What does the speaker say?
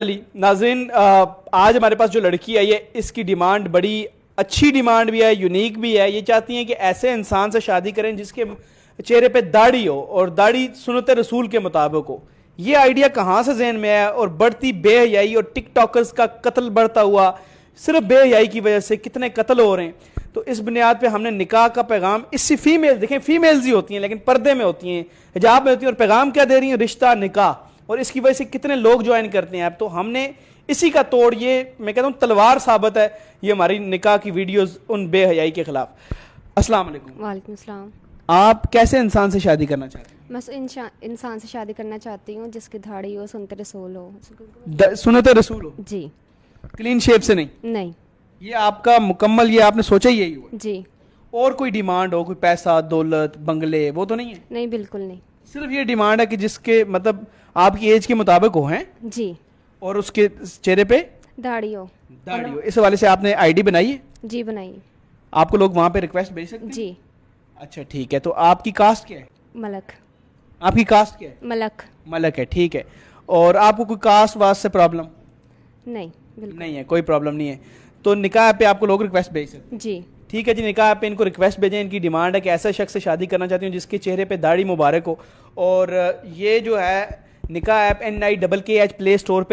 नाज़रीन, आज हमारे पास जो लड़की है ये इसकी डिमांड बड़ी अच्छी डिमांड भी है, यूनिक भी है। ये चाहती हैं कि ऐसे इंसान से शादी करें जिसके चेहरे पे दाढ़ी हो और दाढ़ी सुन्नत रसूल के मुताबिक हो। ये आइडिया कहाँ से जहन में आया और बढ़ती बेहयाई और टिकटॉकर्स का कत्ल बढ़ता हुआ सिर्फ बेहयाई की वजह से कितने कत्ल हो रहे हैं। तो इस बुनियाद पे हमने निकाह का पैगाम इससे फीमेल देखें, फीमेल्स ही होती हैं लेकिन पर्दे में होती हैं, हिजाब में होती हैं और पैगाम क्या दे रही हैं? रिश्ता निकाह। और इसकी वजह से कितने लोग ज्वाइन करते हैं। अब तो हमने इसी का तोड़, ये मैं कहता हूँ तलवार साबित है ये हमारी निकाह की वीडियोस उन बेहयाई के खिलाफ। अस्सलाम वालेकुम। वालेकुम सलाम। आप कैसे इंसान से शादी करना चाहते हैं? मैं इंसान से शादी करना चाहती हूँ जिसकी दाढ़ी हो, सुन्नत रसूल हो। सुन्नत रसूल हो जी। क्लीन शेप से नहीं? नहीं। ये आपका मुकम्मल, ये आपने सोचा ही यही हुआ? जी। और कोई डिमांड हो, कोई पैसा दौलत बंगले, वो तो नहीं है? नहीं, बिल्कुल नहीं। सिर्फ ये डिमांड है कि जिसके मतलब आपकी एज के मुताबिक हो हैं जी। और उसके चेहरे पे दाढ़ी हो। दाढ़ी हो। इस हवाले से आपने आईडी बनाई है? जी, बनाइए। आपको लोग वहां पे रिक्वेस्ट भेज सकते हैं? जी। अच्छा ठीक है। तो आपकी कास्ट क्या है? मलक। आपकी कास्ट क्या है? मलक। मलक है, ठीक है। और आपको कोई कास्ट वास्ट से प्रॉब्लम? नहीं, बिल्कुल नहीं है, कोई प्रॉब्लम नहीं है। तो निकाह पे आपको लोग रिक्वेस्ट भेज सकते हैं? जी। ठीक है जी, निकाह पे इनको रिक्वेस्ट भेजें। इनकी डिमांड है कि ऐसे शख्स से शादी करना चाहती हूँ जिसके चेहरे पे दाढ़ी मुबारक हो। और ये जो है निकाह ऐप NIKKH प्ले स्टोर पे